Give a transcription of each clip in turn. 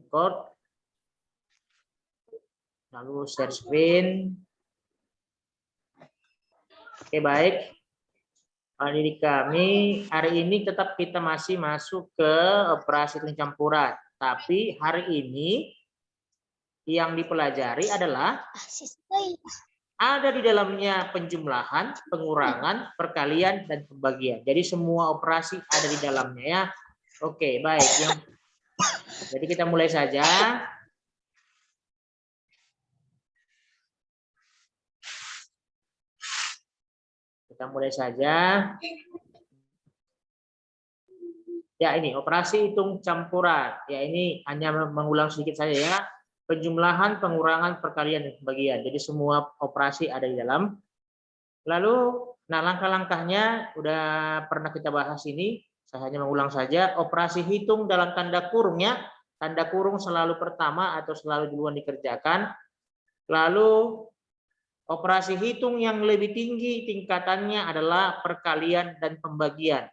record. Lalu share screen. Oke, baik. Adik kami, hari ini tetap kita masih masuk ke operasi hitung campuran. Tapi hari ini yang dipelajari adalah ada di dalamnya penjumlahan, pengurangan, perkalian, dan pembagian. Jadi semua operasi ada di dalamnya ya. Oke, baik. Jadi kita mulai saja. Kita mulai saja. Ya, ini operasi hitung campuran. Ya, ini hanya mengulang sedikit saja ya. Penjumlahan, pengurangan, perkalian, dan pembagian. Jadi semua operasi ada di dalam. Lalu, nah langkah-langkahnya udah pernah kita bahas ini. Saya hanya mengulang saja. Operasi hitung dalam tanda kurung ya. Tanda kurung selalu pertama atau selalu duluan dikerjakan. Lalu operasi hitung yang lebih tinggi tingkatannya adalah perkalian dan pembagian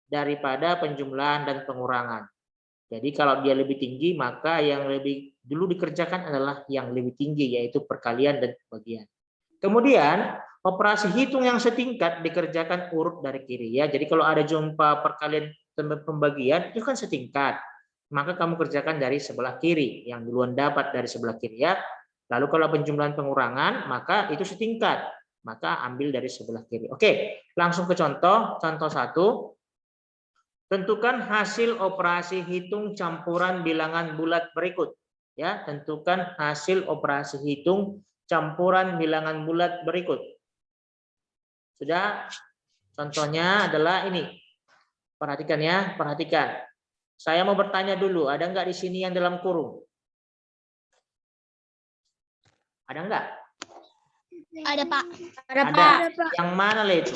daripada penjumlahan dan pengurangan. Jadi kalau dia lebih tinggi, maka yang lebih dulu dikerjakan adalah yang lebih tinggi, yaitu perkalian dan pembagian. Kemudian operasi hitung yang setingkat dikerjakan urut dari kiri ya. Jadi kalau ada jumpa perkalian dan pembagian itu kan setingkat, maka kamu kerjakan dari sebelah kiri, yang duluan dapat dari sebelah kiri ya. Lalu kalau penjumlahan pengurangan, maka itu setingkat, maka ambil dari sebelah kiri. Oke, langsung ke contoh. Contoh 1. Tentukan hasil operasi hitung campuran bilangan bulat berikut. Ya, tentukan hasil operasi hitung campuran bilangan bulat berikut. Sudah? Contohnya adalah ini. Perhatikan ya, perhatikan. Saya mau bertanya dulu, ada nggak di sini yang dalam kurung? Ada nggak? Ada, Pak. Ada, Pak. Yang mana lah itu?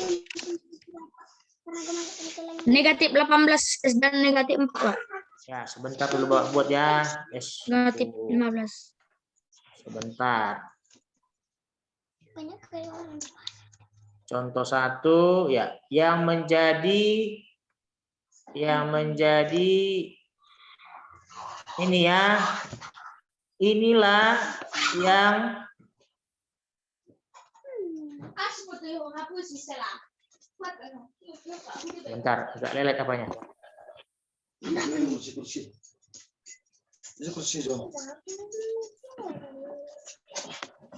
Negatif 18 dan negatif 4, Pak. Ya, sebentar dulu buat ya. Yes. Negatif 15. Sebentar. Contoh 1 ya, yang menjadi ini ya. Inilah yang bentar, agak lelet apanya.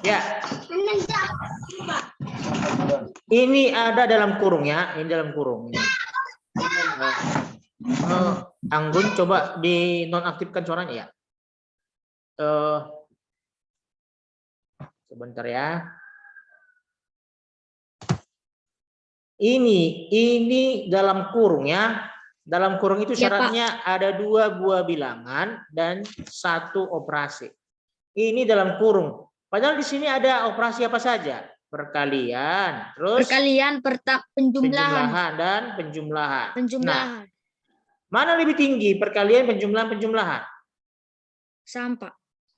Ya. Ini ada dalam kurung ya, ini dalam kurung. Anggun coba dinonaktifkan suaranya ya. Sebentar ya. Ini dalam kurung ya. Dalam kurung itu syaratnya ada 2 buah bilangan dan 1 operasi. Ini dalam kurung. Padahal di sini ada operasi apa saja? Perkalian, terus perkalian, penjumlahan dan penjumlahan. Penjumlahan. Nah, mana lebih tinggi? Perkalian, penjumlahan? Sama, Pak.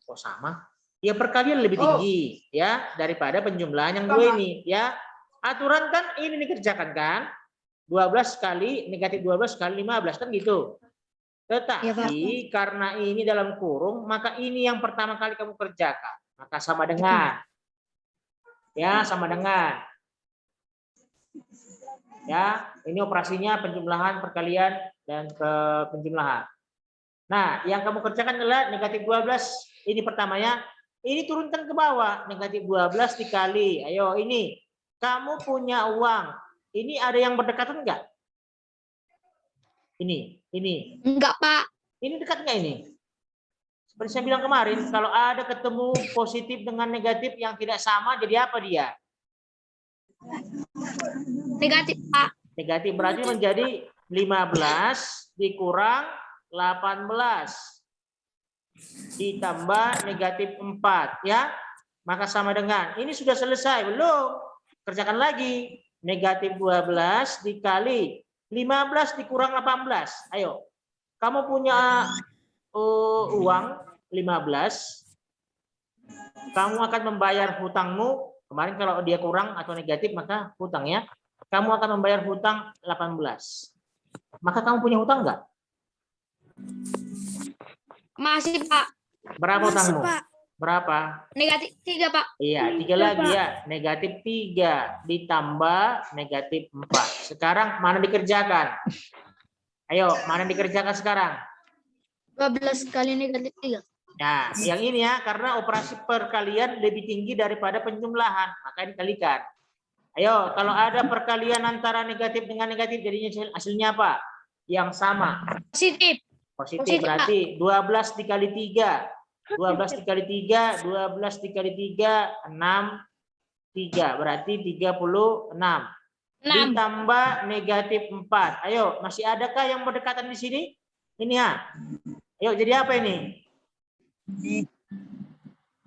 Oh, sama? Ya perkalian lebih tinggi ya daripada penjumlahan yang 2 ini ya. Aturan kan ini dikerjakan kan? 12 kali negatif 12 kali 15 kan gitu. Tetapi karena ini dalam kurung, maka ini yang pertama kali kamu kerjakan. Maka sama dengan. Ya, sama dengan. Ya, ini operasinya penjumlahan, perkalian, dan penjumlahan. Nah, yang kamu kerjakan adalah negatif 12. Ini pertamanya. Ini turunkan ke bawah. Negatif 12 dikali. Ayo, ini. Kamu punya uang. Ini ada yang berdekatan enggak? Ini. Enggak, Pak. Ini dekat enggak ini? Seperti saya bilang kemarin, kalau ada ketemu positif dengan negatif yang tidak sama, jadi apa dia? Negatif, Pak. Negatif berarti menjadi 15 dikurang 18 ditambah negatif 4 ya. Maka sama dengan, ini sudah selesai belum? Kerjakan lagi. Negatif 12 dikali 15 dikurang 18. Ayo. Kamu punya uang 15. Kamu akan membayar hutangmu. Kemarin kalau dia kurang atau negatif maka hutangnya. Kamu akan membayar hutang 18. Maka kamu punya hutang enggak? Masih, Pak. Berapa Masih, utangmu? Pak. Berapa? Negatif 3, Pak. Iya, 3 lagi ya. Negatif 3 ditambah negatif 4. Sekarang mana dikerjakan? Ayo, mana dikerjakan sekarang? 12 kali negatif 3. Nah, yang ini ya, karena operasi perkalian lebih tinggi daripada penjumlahan, maka dikalikan. Ayo, kalau ada perkalian antara negatif dengan negatif, jadinya hasilnya apa? Yang sama. Positif. Positif berarti 12 dikali 3. 12 dikali 3, 12 dikali 3, 6, 3. Berarti 36. 6. Ditambah negatif 4. Ayo, masih adakah yang berdekatan di sini? Ini ya. Ayo, jadi apa ini?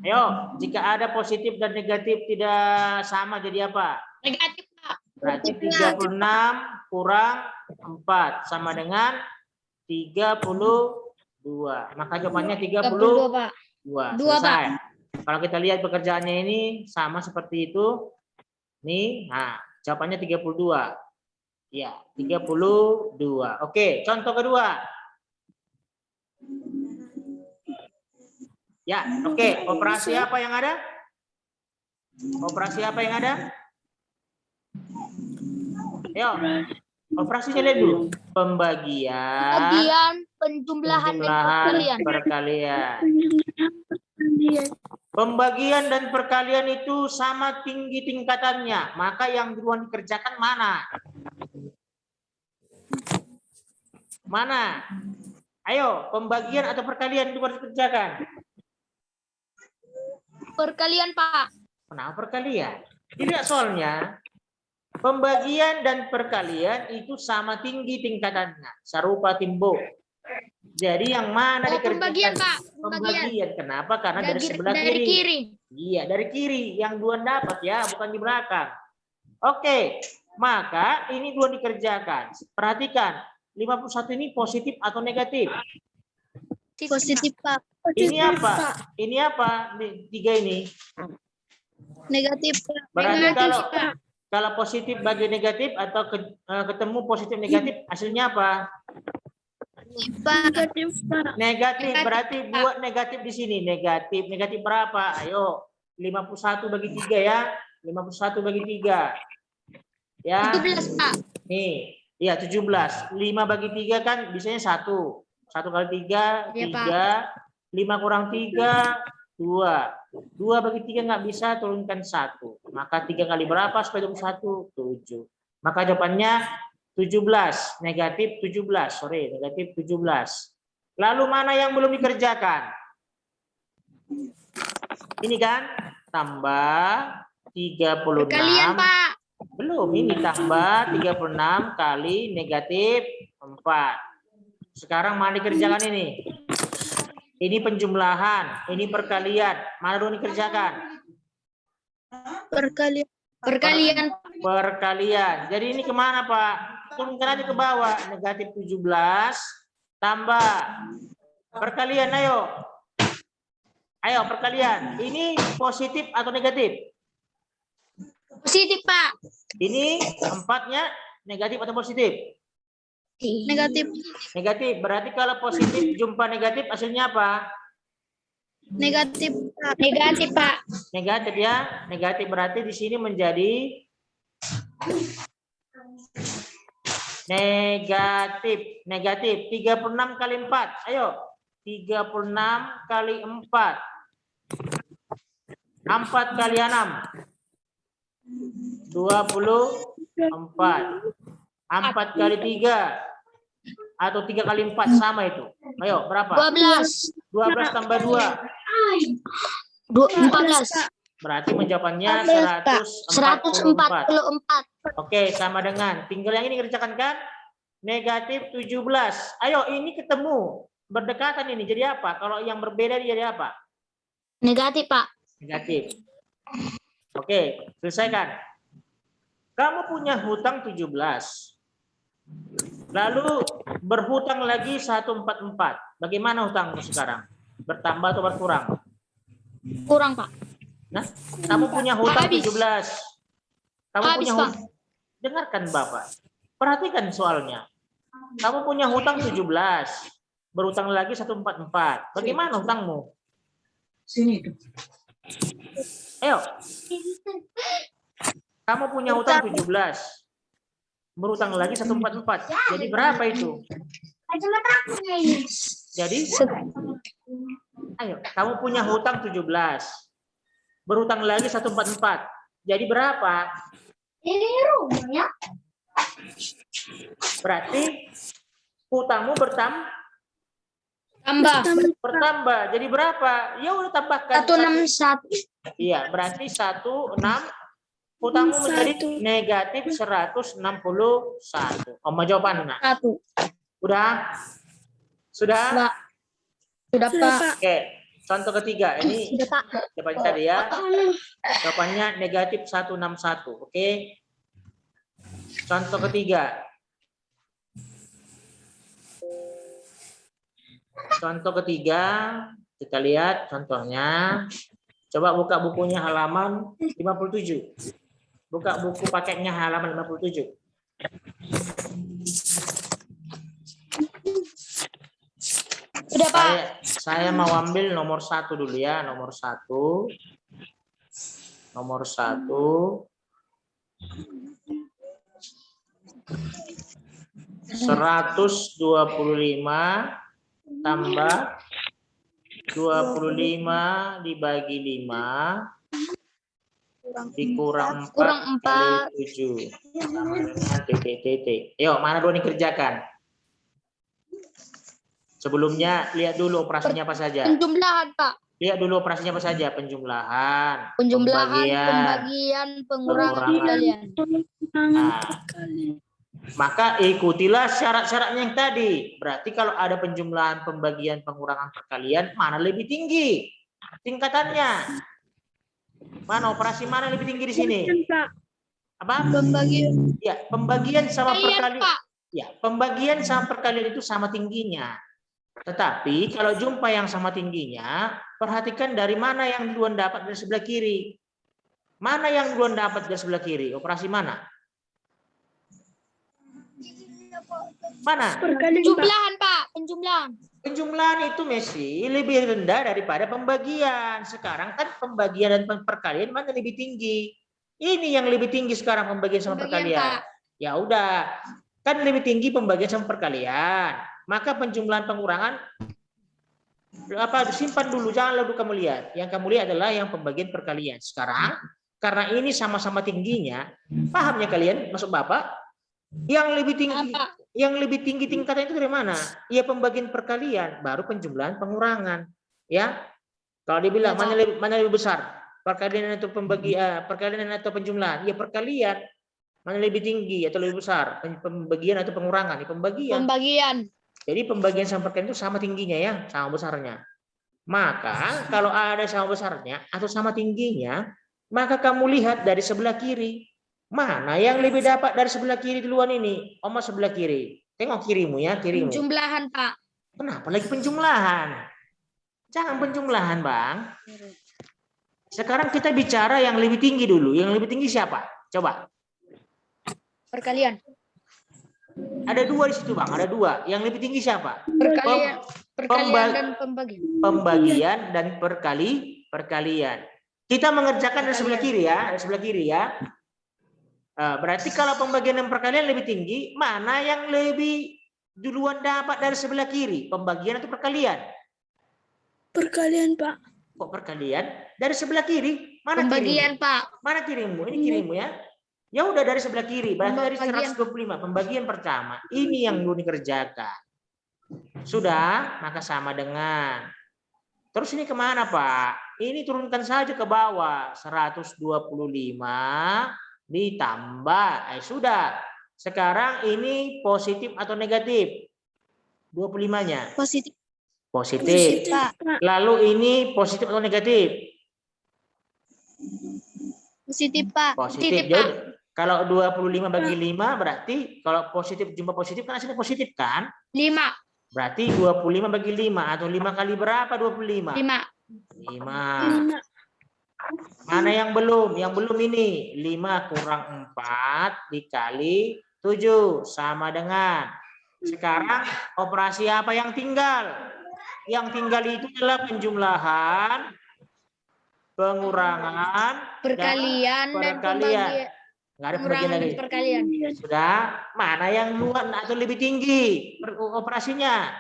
Ayo, jika ada positif dan negatif tidak sama, jadi apa? Negatif, Pak. Berarti 36 kurang 4 sama dengan 32. Maka jawabannya 32, Pak. 2. 2, Selesai. Kalau kita lihat pekerjaannya ini sama seperti itu. Nih, nah, jawabannya 32. Ya, 32. Oke, contoh kedua. Ya, oke. Operasi apa yang ada? Operasi apa yang ada? Ayo, operasinya lihat dulu. Bagian penjumlahan dan perkalian. Pembagian dan perkalian itu sama tinggi tingkatannya. Maka yang duluan dikerjakan mana? Mana? Ayo, pembagian atau perkalian duluan dikerjakan? Perkalian, Pak. Kenapa perkalian? Tidak, soalnya pembagian dan perkalian itu sama tinggi tingkatannya, serupa timbuk. Jadi yang mana dikerjakan? Pembagian, Pak. Pembagian. Kenapa? Karena dari sebelah dari kiri. Iya, dari kiri yang dua dapat ya, bukan di belakang. Oke, maka ini dua dikerjakan. Perhatikan, 51 ini positif atau negatif? Positif, Pak. Ini apa? Ini apa? Nih, 3 ini. Negatif, Pak. Berarti Negatif, kalau positif bagi negatif atau ketemu positif negatif, hasilnya apa? Negatif, Pak. Negatif. Berarti buat negatif di sini. Negatif. Negatif berapa? Ayo. 51 bagi 3 ya. 51 bagi 3. Ya. 17, Pak. Nih. Iya, 17. 5 bagi 3 kan bisanya 1. 1 kali 3, 3. 5 kurang 3, 2. 2 bagi 3 nggak bisa, turunkan 1. Maka 3 kali berapa supaya 21? 7. Maka jawabannya 17. Negatif 17. Sorry, negatif 17. Lalu mana yang belum dikerjakan? Ini kan tambah 36. Perkalian, Pak. Belum, ini tambah 36 kali negatif 4. Sekarang mana dikerjakan ini? Ini penjumlahan, ini perkalian. Mana dulu dikerjakan? Perkalian. Perkalian. Perkalian. Jadi ini kemana, Pak? Turunkan aja ke bawah. Negatif 17 tambah perkalian. Ayo. Ayo, perkalian. Ini positif atau negatif? Positif, Pak. Ini 4-nya negatif atau positif? Negatif. Negatif. Berarti kalau positif jumpa negatif hasilnya apa? Negatif, Pak. Negatif, Pak. Negatif ya. Negatif berarti di sini menjadi negatif. Negatif. 36 kali 4. Ayo. 36 kali 4. 4 kali 6. 24. 4 kali 3. Atau 3 kali 4 sama itu. Ayo, berapa? 12. 12 tambah 2. 14. Berarti menjawabnya 144. 144. Oke, sama dengan. Tinggal yang ini kerjakan kan? Negatif 17. Ayo, ini ketemu. Berdekatan ini. Jadi apa? Kalau yang berbeda jadi apa? Negatif, Pak. Negatif. Oke, selesaikan. Kamu punya hutang 17. Lalu berhutang lagi 144. Bagaimana hutangmu sekarang? Bertambah atau berkurang? Kurang, Pak. Nah, kamu punya hutang Habis. 17. Kamu Habis, punya Pak. Dengarkan Bapak. Perhatikan soalnya. Kamu punya hutang 17. berutang lagi 144. Bagaimana hutangmu? Sini tuh. Ayo. Kamu punya hutang 17. Berutang lagi 144. Jadi berapa itu? Jadi ayo, kamu punya hutang 17. Berutang lagi 144. Jadi berapa? Ini rumahnya. Berarti hutangmu bertambah. Jadi berapa? Ya udah tambahkan 161. Iya, berarti 16 hutangmu menjadi negatif 161. Oma jawaban, Nak. 1. Udah? Sudah? Pak. Sudah, Pak. Oke. Contoh ketiga. Ini Sudah, Pak. jawabannya tadi ya. Jawabannya negatif 161. Oke. Contoh ketiga. Contoh ketiga, kita lihat contohnya. Coba buka bukunya halaman 57. Buka buku paketnya halaman 57. Sudah, Pak. Saya mau ambil nomor 1 dulu ya, nomor 1. Nomor 1. 125 tambah 25 dibagi 5 dikurang 4 kali 7 sama dengan titik. Yuk, mana dulu dikerjakan? Sebelumnya lihat dulu operasinya apa saja. Penjumlahan, Pak. Lihat dulu operasinya apa saja. Penjumlahan, Pembagian, pengurangan, perkalian. Nah, maka ikutilah syarat-syaratnya yang tadi. Berarti kalau ada penjumlahan, pembagian, pengurangan, perkalian, mana lebih tinggi tingkatannya? Mana operasi mana lebih tinggi di sini? Apa? Pembagian. Ya, pembagian sama perkalian. Pak. Ya, pembagian sama perkalian itu sama tingginya. Tetapi kalau jumpa yang sama tingginya, perhatikan dari mana yang duluan dapat dari sebelah kiri. Mana yang duluan dapat dari sebelah kiri? Operasi mana? Mana? Penjumlahan, Pak. Penjumlahan. Penjumlahan itu Messi lebih rendah daripada pembagian. Sekarang kan pembagian dan perkalian mana lebih tinggi? Ini yang lebih tinggi sekarang pembagian sama perkalian. Ya udah, kan lebih tinggi pembagian sama perkalian. Maka penjumlahan pengurangan simpan dulu, jangan lalu kamu lihat. Yang kamu lihat adalah yang pembagian perkalian. Sekarang karena ini sama-sama tingginya, pahamnya kalian maksud Bapak? Yang lebih tinggi tingkatnya itu dari mana? Ya pembagian perkalian, baru penjumlahan pengurangan. Ya. Kalau dibilang mana lebih besar? Perkalian atau perkalian atau penjumlahan? Ya perkalian. Mana lebih tinggi atau lebih besar? Pembagian atau pengurangan? Ya pembagian. Jadi pembagian sama perkalian itu sama tingginya ya, sama besarnya. Maka kalau ada sama besarnya atau sama tingginya, maka kamu lihat dari sebelah kiri. Mana yang lebih dapat dari sebelah kiri duluan ini? Oma sebelah kiri. Tengok kirimu ya, kirimu. Penjumlahan, Pak. Kenapa lagi penjumlahan? Jangan penjumlahan, Bang. Sekarang kita bicara yang lebih tinggi dulu. Yang lebih tinggi siapa? Coba. Perkalian. Ada dua di situ, Bang. Ada dua. Yang lebih tinggi siapa? Perkalian dan pembagian. Pembagian dan perkalian. Kita mengerjakan dari sebelah kiri ya, dari sebelah kiri ya. Berarti kalau pembagian dan perkalian lebih tinggi, mana yang lebih duluan dapat dari sebelah kiri? Pembagian atau perkalian? Perkalian, Pak. Kok perkalian? Dari sebelah kiri, mana Pembagian, kirimu? Pak. Mana kirimu? Ini kirimu ya. Ya udah dari sebelah kiri, berarti dari Pembagian. 125, pembagian pertama. Ini yang dulu dikerjakan. Sudah, maka sama dengan. Terus ini kemana, Pak? Ini turunkan saja ke bawah. 125 ditambah. Sudah. Sekarang ini positif atau negatif? 25-nya. Positif. Positif. Lalu ini positif atau negatif? Positif, Pak. Positif. Jadi, kalau 25 bagi 5 berarti kalau positif jumlah positif kan hasilnya positif kan? 5. Berarti 25 bagi 5 atau 5 kali berapa 25? 5. 5. Mana yang belum? Yang belum ini 5 kurang 4 dikali 7 sama dengan Sekarang operasi apa yang tinggal? Yang tinggal itu adalah penjumlahan, pengurangan, Perkalian dan perkalian. Nggak ada pembagian pengurangan lagi. dan perkalian. Sudah, mana yang luar atau lebih tinggi operasinya?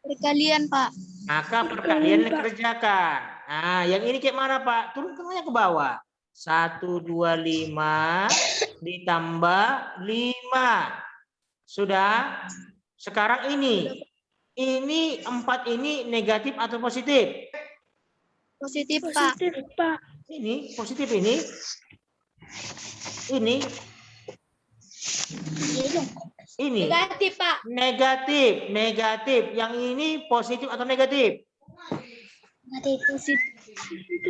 Perkalian, Pak. Maka perkalian dikerjakan. Nah, yang ini kayak mana, Pak? Turunkannya ke bawah. 125 ditambah 5. Sudah? Sekarang ini 4 ini negatif atau positif? Positif, Pak. Positif, Pak. Ini positif ini. Ini. Negatif, Pak. Negatif. Yang ini positif atau negatif? Positif.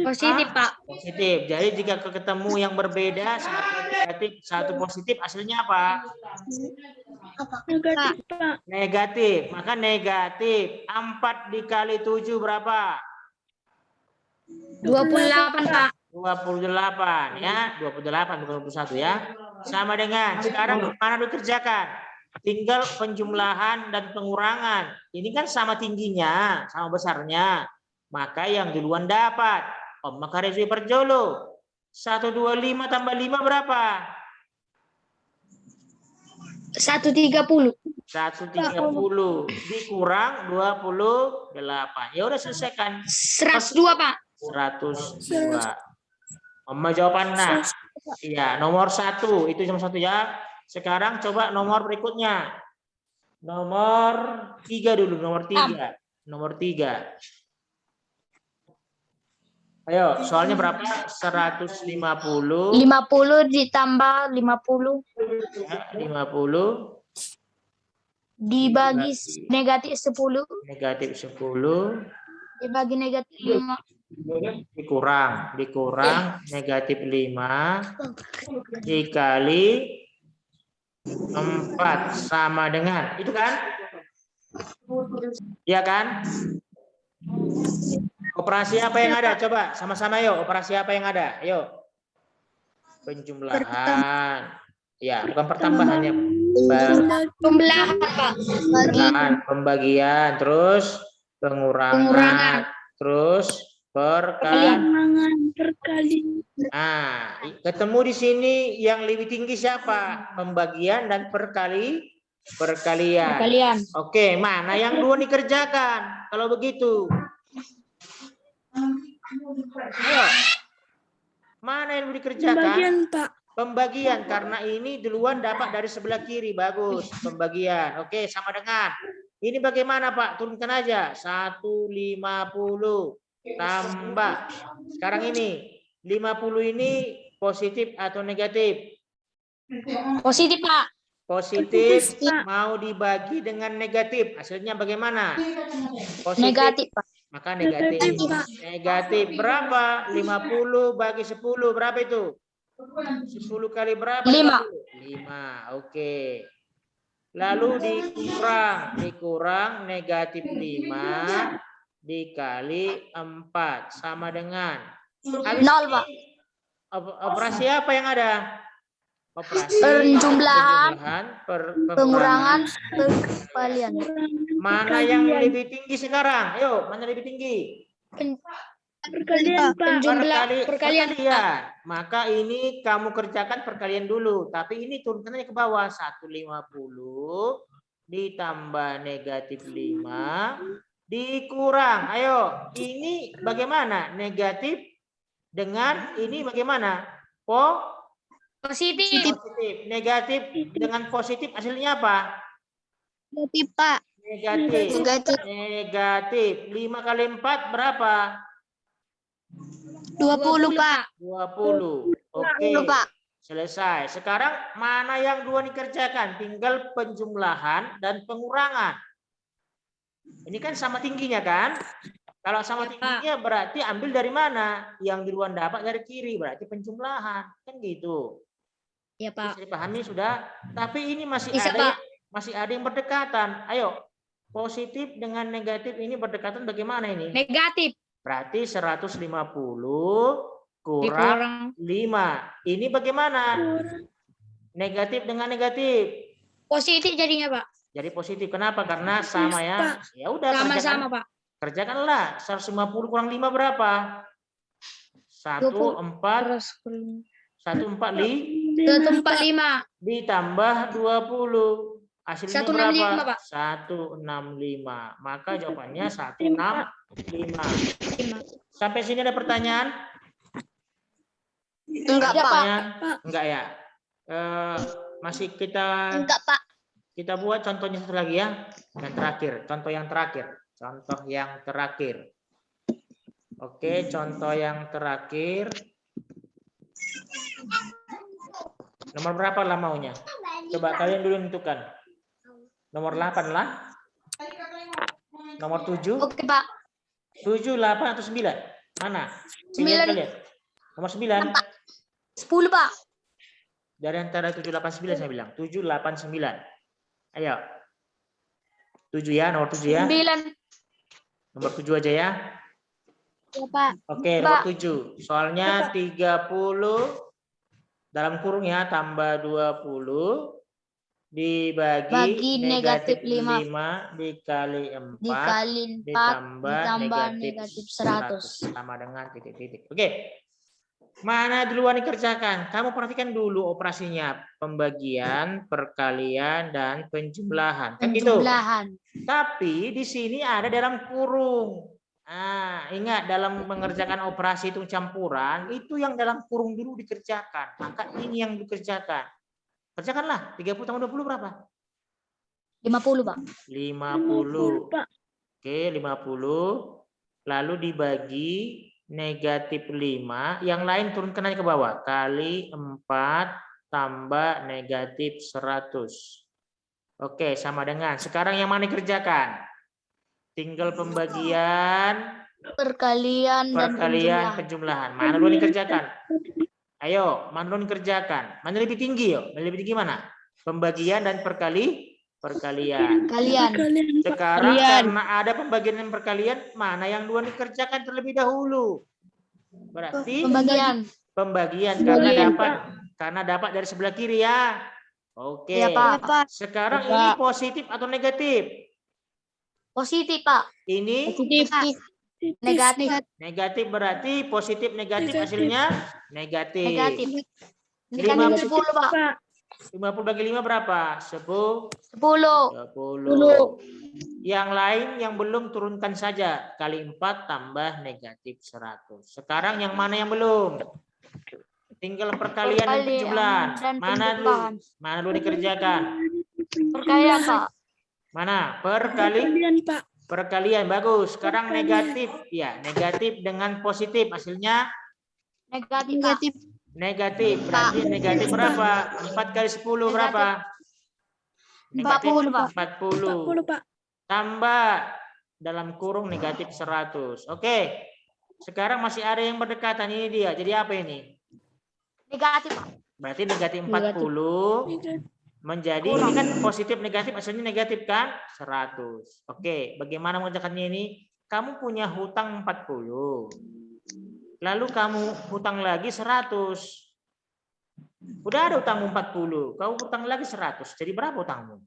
Positif, Pak. Positif. Jadi jika ketemu yang berbeda, satu negatif, satu positif, hasilnya apa? Negatif, Pak. Negatif. Maka negatif. 4 dikali 7 berapa? 28, Pak. 28 ya. 28 bukan 21 ya. Sama dengan sekarang mana dikerjakan? Tinggal penjumlahan dan pengurangan. Ini kan sama tingginya, sama besarnya. Maka yang duluan dapat. Maka Rezwi Perjolo. 125 tambah 5 berapa? 130. 130 dikurang 28. Ya udah selesaikan. 102, Pak. 102. Oma jawabannya. Iya, nomor 1 itu nomor 1 ya. Sekarang coba nomor berikutnya. Nomor 3 dulu, nomor 3. Nomor 3. Ayo, soalnya berapa? 150. 50 ditambah 50 Ya, 50 dibagi negatif 10 negatif 10 dibagi negatif 5 dikurang negatif 5 dikali 4 sama dengan itu kan? Iya kan? Operasi apa yang ada? Coba sama-sama yuk. Operasi apa yang ada? Yuk. Penjumlahan. Ya, bukan pertambahan ya. pembelahan, Pak. Pembagian, terus pengurangan. Terus perkalian. Nah, ketemu di sini yang lebih tinggi siapa? Pembagian dan perkalian. Oke, mana yang dua dikerjakan? Kalau begitu. Ayo. Mana yang dikerjakan? Pembagian, Pak. Pembagian, karena ini duluan dapat dari sebelah kiri. Bagus, pembagian. Oke, sama dengan. Ini bagaimana, Pak? Turunkan aja. 150 tambah. Sekarang ini. 50 ini positif atau negatif? Positif, Pak. Positif mau dibagi dengan negatif. Hasilnya bagaimana? Positif. Negatif, Pak. Maka negatif. Negatif berapa? 50 bagi 10 berapa itu? 10 kali berapa? 5. 5. Oke. Lalu dikurang negatif 5 dikali 4 sama dengan 0, Pak. Operasi apa yang ada? Operasi Penjumlahan, pengurangan, perkalian. Mana yang lebih tinggi sekarang? Ayo, mana lebih tinggi? Perkalian, Pak. Perkalian. Maka ini kamu kerjakan perkalian dulu. Tapi ini turunkannya ke bawah. 150 ditambah negatif 5 dikurang. Ayo, ini bagaimana? Negatif dengan ini bagaimana? Positif. Negatif dengan positif hasilnya apa? Negatif, Pak. Negatif. 5 kali 4 berapa? 20, Pak. 20. Oke. Pak. Selesai. Sekarang mana yang dua dikerjakan? Tinggal penjumlahan dan pengurangan. Ini kan sama tingginya kan? Kalau sama tingginya berarti ambil dari mana? Yang duluan dapat dari kiri. Berarti penjumlahan. Kan gitu. Ya, Pak. Bisa dipahami sudah? Tapi ini masih Bisa, ada Pak. masih ada yang berdekatan. Ayo. Positif dengan negatif ini berdekatan bagaimana ini? Negatif. Berarti 150 kurang 5. Ini bagaimana? Negatif dengan negatif. Positif jadinya, Pak. Jadi positif. Kenapa? Karena sama ya. Pak. Ya udah Sama-sama, Pak. kerjakanlah. 150 kurang 5 berapa? 14 145. ditambah 20. Hasilnya 165, berapa? Pak. 165. Maka jawabannya 165. Sampai sini ada pertanyaan? Enggak, Ada Pak. pertanyaan? Enggak ya? Masih Enggak, Pak. kita buat contohnya satu lagi ya. Yang terakhir, contoh yang terakhir. Contoh yang terakhir. Oke, contoh yang terakhir. Nomor berapa lah maunya? Coba kalian dulu tentukan. Nomor 8 lah. Nomor 7. Oke, Pak. 7, 8 atau 9? Mana? Pilihan 9. kalian. Nomor 9. 10, Pak. Dari antara 7, 8, 9 saya bilang. 7, 8, 9. Ayo. 7 ya, nomor 7 ya. 9. Nomor 7 aja ya. Ya, Pak. Oke, nomor 7. Soalnya 30 dalam kurung ya, tambah 20 dibagi Bagi negatif negatif 5 dikali 4 Dikali 4 ditambah negatif 100 sama dengan titik-titik. Oke. Mana duluan dikerjakan? Kamu perhatikan dulu operasinya. Pembagian, perkalian, dan penjumlahan. Kan gitu. Penjumlahan. Tapi di sini ada dalam kurung. Nah, ingat dalam mengerjakan operasi hitung campuran, itu yang dalam kurung dulu dikerjakan. Maka ini yang dikerjakan. Kerjakanlah. 30 tambah 20 berapa? 50, Pak. 50. Oke, 50. Lalu dibagi negatif 5. Yang lain turunkan aja ke bawah. Kali 4 tambah negatif 100. Oke, sama dengan. Sekarang yang mana dikerjakan? Tinggal pembagian, Perkalian dan penjumlahan. Mana dulu dikerjakan? Ayo, mana dulu dikerjakan? Mana lebih tinggi? Yo? Lebih tinggi mana? Pembagian dan perkalian. Kalian. Sekarang karena ada pembagian dan perkalian, mana yang duluan dikerjakan terlebih dahulu? Berarti pembagian karena dapat dari sebelah kiri ya. Oke. Ya, Pak. Sekarang ini positif atau negatif? Positif, Pak. Ini Negatif. negatif, berarti positif negatif hasilnya negatif. Negatif. 50, 10, Pak. 50 bagi 5 berapa? 10. 10. Yang lain yang belum turunkan saja. Kali 4 tambah negatif 100. Sekarang yang mana yang belum? Tinggal perkalian dan penjumlahan. Mana dulu dikerjakan? Perkalian, Pak. Mana? Perkalian, bagus. Sekarang negatif. Ya, negatif dengan positif. Hasilnya? Negatif. Negatif. Berarti negatif berapa? 4 kali 10 berapa? Negatif 40. Pak. Tambah dalam kurung negatif 100. Oke. Sekarang masih ada yang berdekatan. Ini dia. Jadi apa ini? Negatif, Pak. Berarti negatif 40 menjadi ini kan positif negatif, hasilnya negatif kan 100. Oke, bagaimana mengerjakannya ini? Kamu punya hutang 40. Lalu kamu hutang lagi 100. Udah ada hutangmu 40, kamu hutang lagi 100. Jadi berapa hutangmu?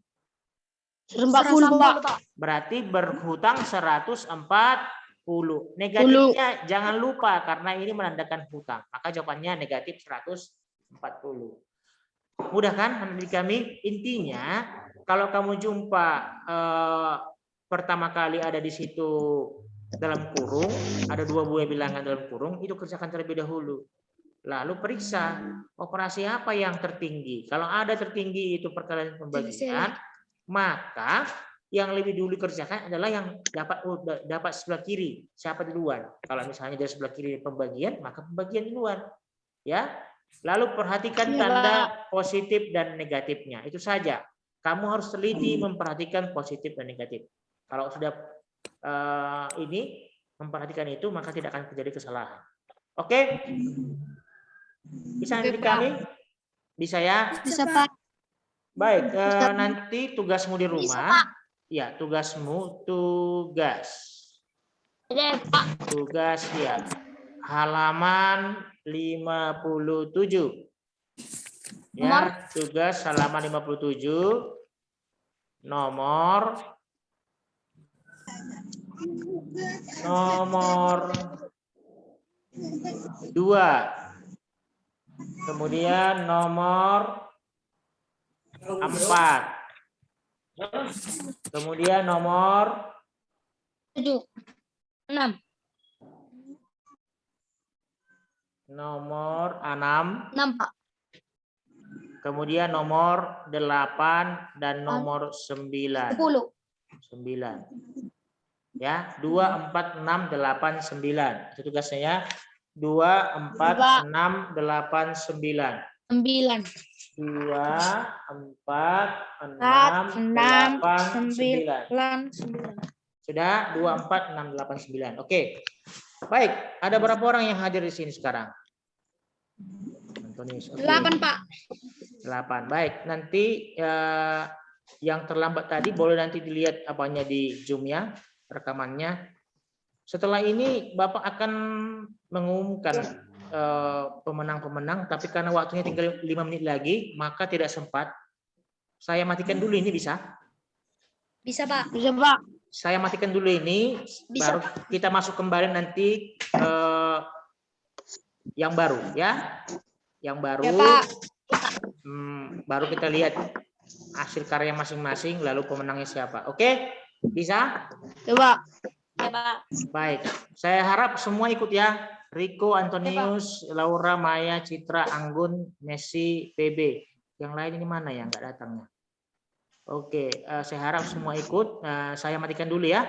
40, Pak. Berarti berhutang 140. Negatifnya jangan lupa karena ini menandakan hutang. Maka jawabannya negatif 140. Mudah kan menurut kami? Intinya kalau kamu jumpa pertama kali ada di situ dalam kurung, ada 2 buah bilangan dalam kurung, itu kerjakan terlebih dahulu. Lalu periksa operasi apa yang tertinggi. Kalau ada tertinggi itu perkalian pembagian, maka yang lebih dulu dikerjakan adalah yang dapat sebelah kiri. Siapa duluan? Kalau misalnya dari sebelah kiri pembagian, maka pembagian duluan. Ya. Lalu perhatikan tanda positif dan negatifnya. Itu saja. Kamu harus teliti memperhatikan positif dan negatif. Kalau sudah ini memperhatikan itu, maka tidak akan terjadi kesalahan. Oke? Bisa nanti kami? Bisa ya? Bisa, Pak. Baik, nanti tugasmu di rumah. Ya, tugas ya. Halaman 57. Ya, tugas halaman 57. nomor 2. Kemudian nomor 4. Kemudian nomor 7. 6. nomor 6. 6, Pak. Kemudian nomor 8 dan nomor 9. 10. 9. Ya, 2, 4, 6, 8, 9. Itu tugasnya ya. 2, 4, 6, 8, 9. 9. 2, 4, 6, 8, 9. Sudah 2, 4, 6, 8, 9. Oke. Baik, ada berapa orang yang hadir di sini sekarang? Antonius. Oke. 8, Pak. 8. Baik, nanti yang terlambat tadi boleh nanti dilihat apanya di Zoom ya, rekamannya. Setelah ini Bapak akan mengumumkan pemenang-pemenang, tapi karena waktunya tinggal 5 menit lagi, maka tidak sempat. Saya matikan dulu ini, bisa? Bisa, Pak. Bisa, Pak. Saya matikan dulu ini, Bisa. baru kita masuk kembali nanti yang baru ya. Yang baru, Ya, Pak. baru kita lihat hasil karya masing-masing, lalu pemenangnya siapa. Oke? Bisa? Coba. Ya, Pak. Baik, saya harap semua ikut ya. Riko, Antonius, Laura, Maya, Citra, Anggun, Messi, PB. Yang lain ini mana ya nggak datangnya? Oke, saya harap semua ikut. Saya matikan dulu ya.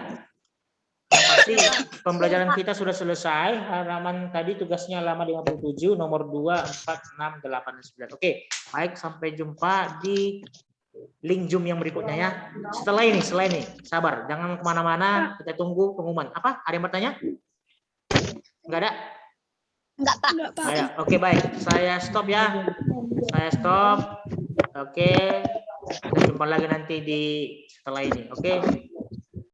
Yang pasti pembelajaran kita sudah selesai. Halaman tadi tugasnya halaman 57, nomor 2, 4, 6, 8, dan 9. Oke, baik, sampai jumpa di link Zoom yang berikutnya ya. Setelah ini, sabar, jangan kemana-mana, kita tunggu pengumuman. Apa? Ada yang bertanya? Enggak ada? Enggak, Pak. Enggak, Pak. Nggak ada. Oke, baik, saya stop ya. Saya stop. Oke, kita jumpa lagi nanti di setelah ini. Oke.